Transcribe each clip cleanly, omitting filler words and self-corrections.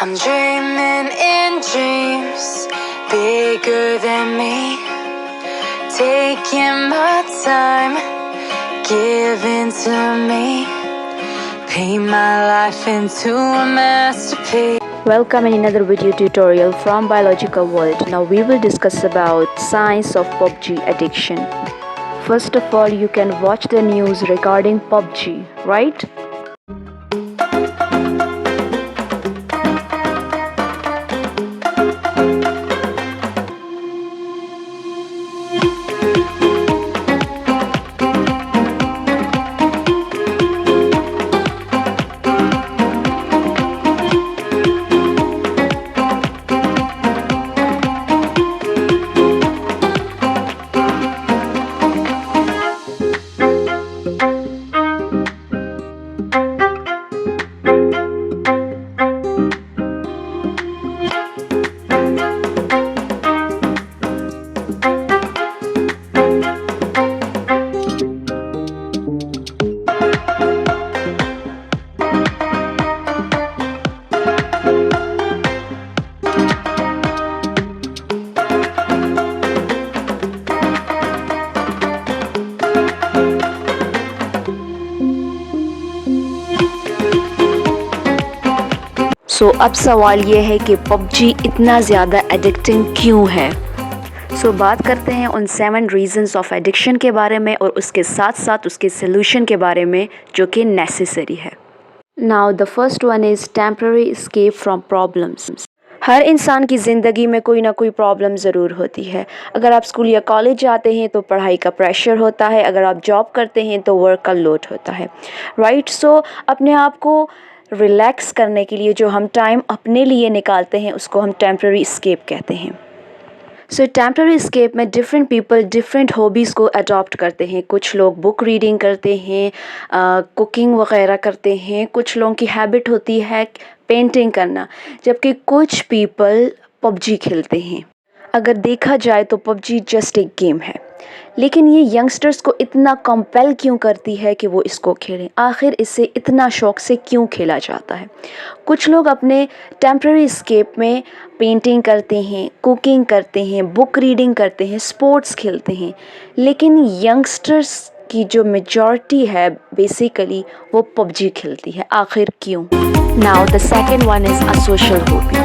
I'm dreaming in dreams bigger than me, taking my time, giving to me, paint my life into a masterpiece. Welcome in another video tutorial from Biological World. Now we will discuss about science of PUBG addiction. First of all, you can watch the news regarding PUBG, right? अब सवाल ये है कि PUBG इतना ज़्यादा addicting क्यों है। बात करते हैं उन 7 रीज़न्स ऑफ एडिक्शन के बारे में और उसके साथ साथ उसके सलूशन के बारे में जो कि नेसेसरी है। Now the first one is temporary escape from problems. हर इंसान की ज़िंदगी में कोई ना कोई प्रॉब्लम ज़रूर होती है। अगर आप स्कूल या कॉलेज जाते हैं तो पढ़ाई का प्रेशर होता है, अगर आप जॉब करते हैं तो वर्क का लोड होता है, राइट। अपने आप को रिलैक्स करने के लिए जो हम टाइम अपने लिए निकालते हैं उसको हम टेम्पररी एस्केप कहते हैं। टेम्पररी एस्केप में डिफरेंट पीपल डिफरेंट हॉबीज़ को अडॉप्ट करते हैं। कुछ लोग बुक रीडिंग करते हैं, कुकिंग वगैरह करते हैं, कुछ लोगों की हैबिट होती है पेंटिंग करना, जबकि कुछ पीपल PUBG खेलते हैं। अगर देखा जाए तो PUBG जस्ट एक गेम है, लेकिन ये यंगस्टर्स को इतना कंपेल क्यों करती है कि वो इसको खेलें? आखिर इसे इतना शौक़ से क्यों खेला जाता है? कुछ लोग अपने टेम्पररी एस्केप में पेंटिंग करते हैं, कुकिंग करते हैं, बुक रीडिंग करते हैं, स्पोर्ट्स खेलते हैं, लेकिन यंगस्टर्स की जो मेजॉरिटी है बेसिकली वो PUBG खेलती है। आखिर क्यों? Now the second one is a social hobby.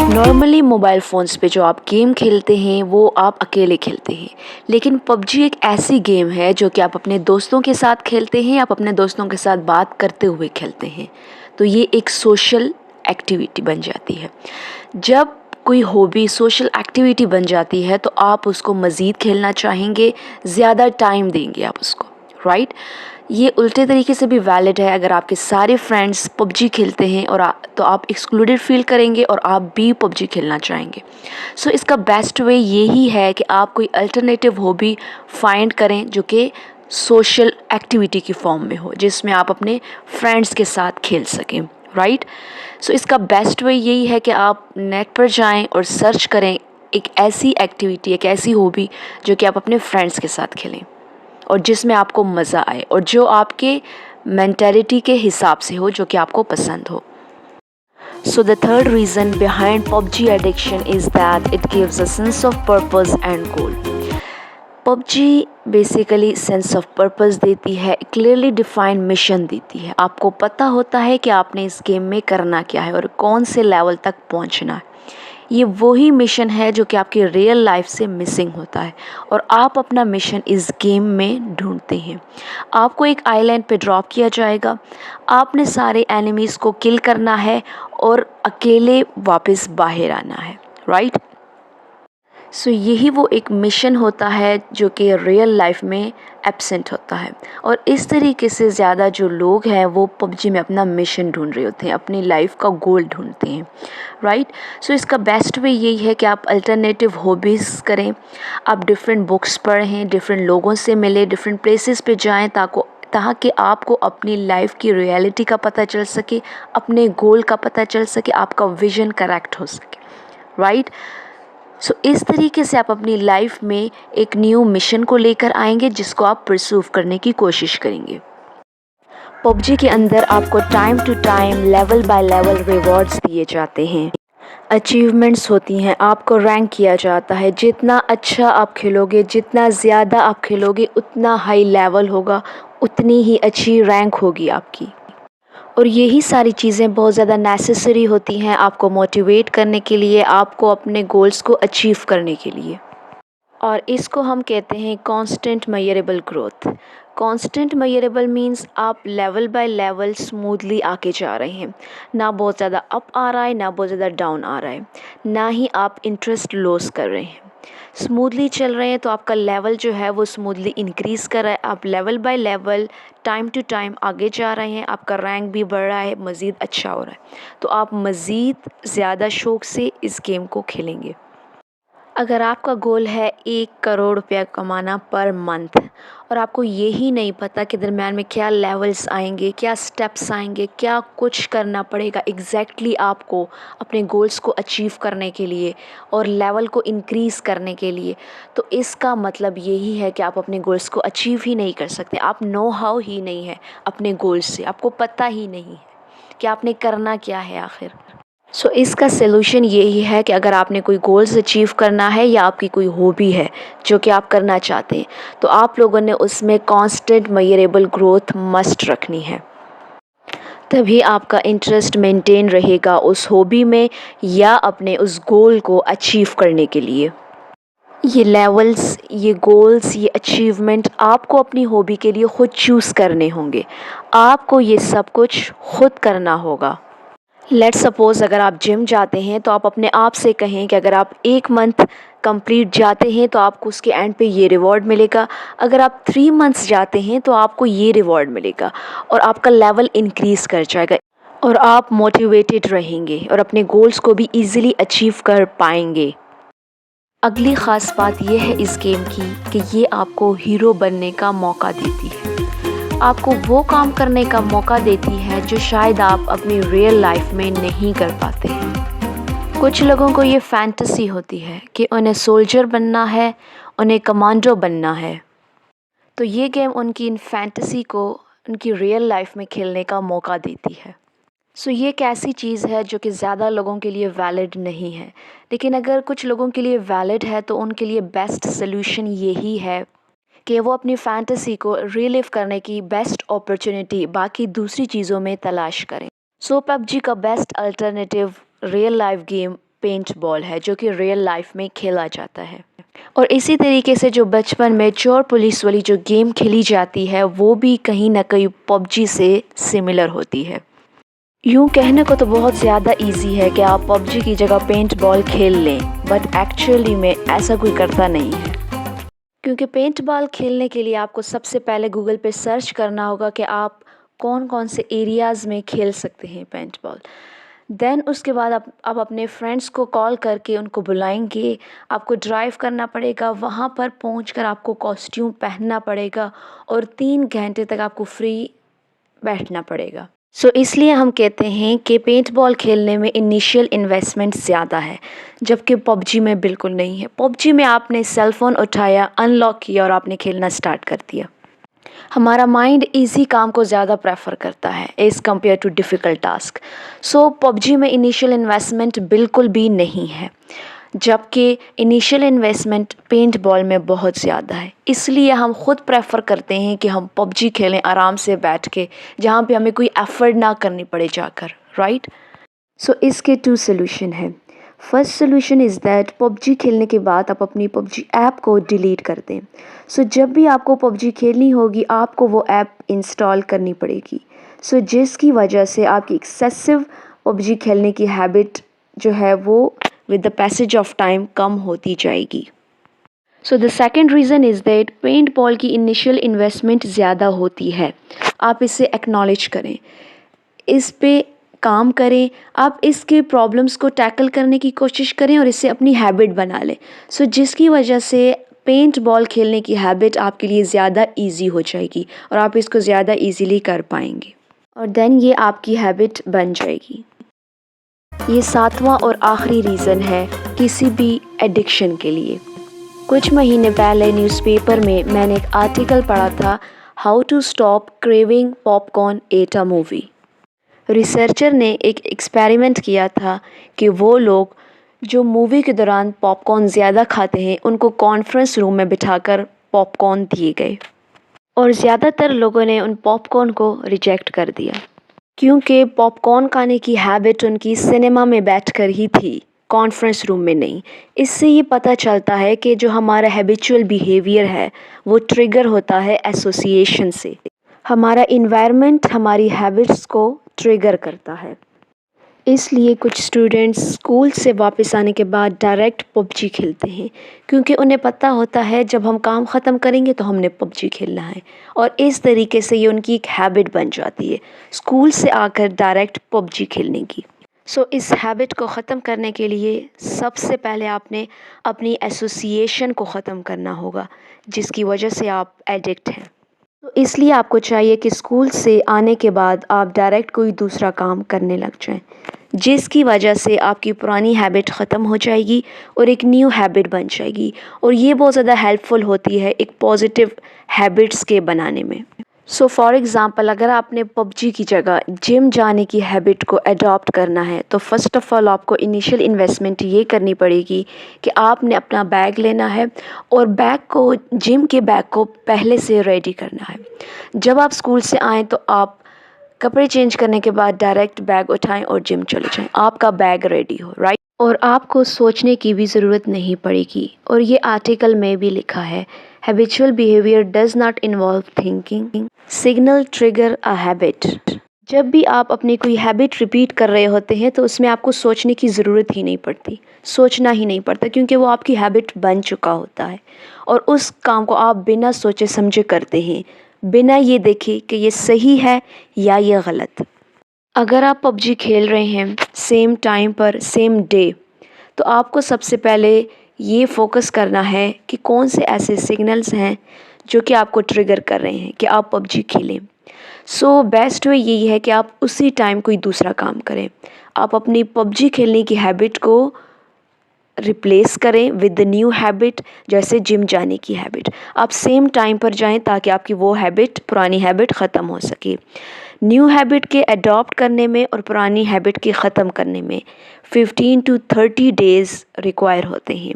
Normally mobile phones पे जो आप गेम खेलते हैं वो आप अकेले खेलते हैं, लेकिन PUBG एक ऐसी गेम है जो कि आप अपने दोस्तों के साथ खेलते हैं, आप अपने दोस्तों के साथ बात करते हुए खेलते हैं। तो ये एक सोशल एक्टिविटी बन जाती है। जब कोई हॉबी सोशल एक्टिविटी बन जाती है तो आप उसको मज़ीद खेलना चाहेंगे, ज़्यादा टाइम देंगे आप उसको, राइट। ये उल्टे तरीके से भी वैलिड है। अगर आपके सारे फ्रेंड्स PUBG खेलते हैं और तो आप एक्सक्लूडेड फील करेंगे और आप भी PUBG खेलना चाहेंगे। इसका बेस्ट वे यही है कि आप कोई अल्टरनेटिव हॉबी फाइंड करें जो कि सोशल एक्टिविटी की फॉर्म में हो, जिसमें आप अपने फ्रेंड्स के साथ खेल सकें, राइट। इसका बेस्ट वे यही है कि आप नेट पर जाएं और सर्च करें एक ऐसी एक्टिविटी, एक ऐसी हॉबी जो कि आप अपने फ्रेंड्स के साथ खेलें और जिसमें आपको मज़ा आए और जो आपके मेंटालिटी के हिसाब से हो, जो कि आपको पसंद हो। The third reason behind PUBG addiction is that it gives a sense of purpose and goal. PUBG basically sense of purpose देती है, क्लियरली डिफाइंड मिशन देती है। आपको पता होता है कि आपने इस गेम में करना क्या है और कौन से लेवल तक पहुंचना है। ये वही मिशन है जो कि आपकी रियल लाइफ से मिसिंग होता है और आप अपना मिशन इस गेम में ढूंढते हैं। आपको एक आइलैंड पे ड्रॉप किया जाएगा, आपने सारे एनिमीज़ को किल करना है और अकेले वापस बाहर आना है, राइट। यही वो एक मिशन होता है जो कि रियल लाइफ में एब्सेंट होता है और इस तरीके से ज़्यादा जो लोग हैं वो PUBG में अपना मिशन ढूंढ रहे होते हैं, अपनी लाइफ का गोल ढूंढते हैं, राइट। इसका बेस्ट वे यही है कि आप अल्टरनेटिव हॉबीज़ करें, आप डिफरेंट बुक्स पढ़ें, डिफरेंट लोगों से मिलें, डिफरेंट प्लेसेस पे जाएं ताकि आपको अपनी लाइफ की रियलिटी का पता चल सके, अपने गोल का पता चल सके, आपका विज़न करेक्ट हो सके, राइट। इस तरीके से आप अपनी लाइफ में एक न्यू मिशन को लेकर आएंगे जिसको आप परस्यू करने की कोशिश करेंगे। पबजी के अंदर आपको time to time level by level rewards दिए जाते हैं, अचीवमेंट्स होती हैं, आपको रैंक किया जाता है। जितना अच्छा आप खेलोगे, जितना ज़्यादा आप खेलोगे, उतना हाई लेवल होगा, उतनी ही अच्छी रैंक होगी आपकी। और यही सारी चीज़ें बहुत ज़्यादा नेसेसरी होती हैं आपको मोटिवेट करने के लिए, आपको अपने गोल्स को अचीव करने के लिए। और इसको हम कहते हैं constant measurable growth. Constant measurable means आप लेवल बाय लेवल स्मूथली आके जा रहे हैं, ना बहुत ज़्यादा अप आ रहा है, ना बहुत ज़्यादा डाउन आ रहा है, ना ही आप इंटरेस्ट लॉस कर रहे हैं। स्मूथली चल रहे हैं तो आपका लेवल जो है वो स्मूथली इंक्रीज़ कर रहा है, आप level by level time to time आगे जा रहे हैं, आपका रैंक भी बढ़ रहा है, मज़ीद अच्छा हो रहा है, तो आप मज़ीद ज़्यादा शौक़ से इस गेम को खेलेंगे। अगर आपका गोल है 1 करोड़ रुपया कमाना पर मंथ और आपको यही नहीं पता कि दरम्यान में क्या लेवल्स आएंगे, क्या स्टेप्स आएंगे, क्या कुछ करना पड़ेगा एग्जैक्टली आपको अपने गोल्स को अचीव करने के लिए और लेवल को इंक्रीज़ करने के लिए, तो इसका मतलब यही है कि आप अपने गोल्स को अचीव ही नहीं कर सकते। आप नो हाउ ही नहीं है अपने गोल्स से, आपको पता ही नहीं है कि आपने करना क्या है आखिर। सो इसका सलूशन यही है कि अगर आपने कोई गोल्स अचीव करना है या आपकी कोई हॉबी है जो कि आप करना चाहते हैं, तो आप लोगों ने उसमें कांस्टेंट मेजरेबल ग्रोथ मस्ट रखनी है, तभी आपका इंटरेस्ट मेंटेन रहेगा उस हॉबी में या अपने उस गोल को अचीव करने के लिए। ये लेवल्स, ये गोल्स, ये अचीवमेंट आपको अपनी हॉबी के लिए ख़ुद चूज़ करने होंगे, आपको ये सब कुछ खुद करना होगा। लेट्स सपोज़ अगर आप जिम जाते हैं तो आप अपने आप से कहें कि अगर आप 1 मंथ कंप्लीट जाते हैं तो आपको उसके एंड पे ये रिवॉर्ड मिलेगा, अगर आप 3 मंथ्स जाते हैं तो आपको ये रिवॉर्ड मिलेगा और आपका लेवल इंक्रीज़ कर जाएगा और आप मोटिवेटेड रहेंगे और अपने गोल्स को भी ईज़िली अचीव कर पाएंगे। अगली ख़ास बात यह है इस गेम की कि ये आपको हीरो बनने का मौका देती है, आपको वो काम करने का मौका देती है जो शायद आप अपनी रियल लाइफ में नहीं कर पाते हैं। कुछ लोगों को ये फैंटेसी होती है कि उन्हें सोल्जर बनना है, उन्हें कमांडो बनना है, तो ये गेम उनकी इन फैंटेसी को उनकी रियल लाइफ में खेलने का मौका देती है। सो ये एक ऐसी चीज़ है जो कि ज़्यादा लोगों के लिए वैलिड नहीं है, लेकिन अगर कुछ लोगों के लिए वैलिड है तो उनके लिए बेस्ट सल्यूशन यही है कि वो अपनी फैंटेसी को रिलीव करने की बेस्ट अपॉर्चुनिटी बाकी दूसरी चीज़ों में तलाश करें। सो पबजी का best alternative real life game paintball है जो कि रियल लाइफ में खेला जाता है। और इसी तरीके से जो बचपन में चोर पुलिस वाली जो गेम खेली जाती है वो भी कहीं ना कहीं पबजी से सिमिलर होती है। यूँ कहने को तो बहुत ज़्यादा इजी है कि आप पबजी की जगह पेंट बॉल खेल लें, बट एक्चुअली में ऐसा कोई करता नहीं है, क्योंकि पेंट बॉल खेलने के लिए आपको सबसे पहले गूगल पे सर्च करना होगा कि आप कौन कौन से एरियाज़ में खेल सकते हैं पेंट बॉल। देन उसके बाद आप अपने फ्रेंड्स को कॉल करके उनको बुलाएंगे, आपको ड्राइव करना पड़ेगा, वहाँ पर पहुंचकर आपको कॉस्ट्यूम पहनना पड़ेगा और 3 घंटे तक आपको फ्री बैठना पड़ेगा। सो इसलिए हम कहते हैं कि पेंट बॉल खेलने में इनिशियल इन्वेस्टमेंट ज़्यादा है, जबकि पबजी में बिल्कुल नहीं है। पबजी में आपने सेल फ़ोन उठाया, अनलॉक किया और आपने खेलना स्टार्ट कर दिया। हमारा माइंड इजी काम को ज़्यादा प्रेफर करता है as compare to difficult task. So PUBG में इनिशियल इन्वेस्टमेंट बिल्कुल भी नहीं है, जबकि इनिशियल इन्वेस्टमेंट पेंट बॉल में बहुत ज़्यादा है। इसलिए हम ख़ुद प्रेफर करते हैं कि हम पबजी खेलें आराम से बैठ के, जहाँ पे हमें कोई एफ़र्ट ना करनी पड़े जाकर, राइट। सो इसके 2 सॉल्यूशन हैं। First solution is that PUBG खेलने के बाद आप अपनी पबजी ऐप को डिलीट कर दें। सो जब भी आपको पबजी खेलनी होगी आपको वो ऐप इंस्टॉल करनी पड़ेगी, सो जिसकी वजह से आपकी एक्सेसिव पबजी खेलने की हैबिट जो है वो with the passage of time कम होती जाएगी। So the second reason is that paintball की इनिशियल इन्वेस्टमेंट ज़्यादा होती है। आप इसे एक्नॉलेज करें, इस पे काम करें, आप इसके प्रॉब्लम्स को टैकल करने की कोशिश करें और इसे अपनी हैबिट बना लें। So जिसकी वजह से पेंट बॉल खेलने की हैबिट आपके लिए ज़्यादा ईजी हो जाएगी और आप इसको ज़्यादा ईजीली कर पाएंगे और देन ये आपकी हैबिट बन जाएगी। ये 7वां और आखिरी रीज़न है किसी भी एडिक्शन के लिए। कुछ महीने पहले न्यूज़पेपर में मैंने एक आर्टिकल पढ़ा था, how to stop craving popcorn at a movie. Researcher ने एक एक्सपेरिमेंट किया था कि वो लोग जो मूवी के दौरान पॉपकॉर्न ज़्यादा खाते हैं उनको कॉन्फ्रेंस रूम में बिठाकर पॉपकॉर्न दिए गए और ज़्यादातर लोगों ने उन पॉपकॉर्न को रिजेक्ट कर दिया क्योंकि पॉपकॉर्न खाने की हैबिट उनकी सिनेमा में बैठकर ही थी, कॉन्फ्रेंस रूम में नहीं। इससे ये पता चलता है कि जो हमारा हैबिचुअल बिहेवियर है वो ट्रिगर होता है एसोसिएशन से। हमारा इन्वायरमेंट हमारी हैबिट्स को ट्रिगर करता है। इसलिए कुछ स्टूडेंट्स स्कूल से वापस आने के बाद डायरेक्ट पबजी खेलते हैं क्योंकि उन्हें पता होता है जब हम काम ख़त्म करेंगे तो हमने पबजी खेलना है और इस तरीके से ये उनकी एक हैबिट बन जाती है स्कूल से आकर डायरेक्ट पबजी खेलने की। सो इस हैबिट को ख़त्म करने के लिए सबसे पहले आपने अपनी एसोसिएशन को ख़त्म करना होगा जिसकी वजह से आप एडिक्ट हैं। तो इसलिए आपको चाहिए कि स्कूल से आने के बाद आप डायरेक्ट कोई दूसरा काम करने लग जाएं जिसकी वजह से आपकी पुरानी हैबिट ख़त्म हो जाएगी और एक न्यू हैबिट बन जाएगी और ये बहुत ज़्यादा हेल्पफुल होती है एक पॉजिटिव हैबिट्स के बनाने में। सो फॉर एग्ज़ाम्पल अगर आपने पबजी की जगह जिम जाने की हैबिट को अडॉप्ट करना है तो फ़र्स्ट ऑफ़ ऑल आपको इनिशियल इन्वेस्टमेंट ये करनी पड़ेगी कि आपने अपना बैग लेना है और बैग को जिम के बैग को पहले से रेडी करना है। जब आप स्कूल से आएँ तो आप कपड़े चेंज करने के बाद डायरेक्ट बैग उठाएं और जिम चले जाएं, आपका बैग रेडी हो, राइट। और आपको सोचने की भी ज़रूरत नहीं पड़ेगी और ये आर्टिकल में भी लिखा है habitual behaviour does not involve thinking, signal trigger a habit. जब भी आप अपनी कोई हैबिट रिपीट कर रहे होते हैं तो उसमें आपको सोचने की ज़रूरत ही नहीं पड़ती, सोचना ही नहीं पड़ता क्योंकि वो आपकी हैबिट बन चुका होता है और उस काम को आप बिना सोचे समझे करते हैं, बिना ये देखे कि ये सही है या ये गलत। अगर आप पबजी खेल रहे हैं सेम टाइम पर सेम डे तो आपको सबसे पहले ये फोकस करना है कि कौन से ऐसे सिग्नल्स हैं जो कि आपको ट्रिगर कर रहे हैं कि आप पबजी खेलें। सो बेस्ट वे यही है कि आप उसी टाइम कोई दूसरा काम करें। आप अपनी पबजी खेलने की हैबिट को रिप्लेस करें विद द न्यू हैबिट, जैसे जिम जाने की हैबिट। आप सेम टाइम पर जाएं ताकि आपकी वो हैबिट, पुरानी हैबिट ख़त्म हो सके। न्यू हैबिट के अडॉप्ट करने में और पुरानी हैबिट के ख़त्म करने में 15 to 30 डेज़ रिक्वायर होते हैं।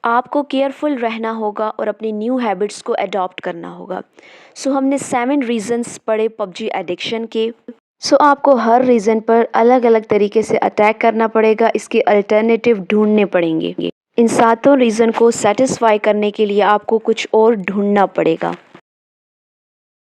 आपको केयरफुल रहना होगा और अपनी न्यू हैबिट्स को अडॉप्ट करना होगा। सो हमने 7 रीज़न्स पढ़े पबजी एडिक्शन के। सो आपको हर रीज़न पर अलग अलग तरीके से अटैक करना पड़ेगा, इसके अल्टरनेटिव ढूंढने पड़ेंगे। इन 7 रीज़न को सेटिस्फाई करने के लिए आपको कुछ और ढूंढना पड़ेगा।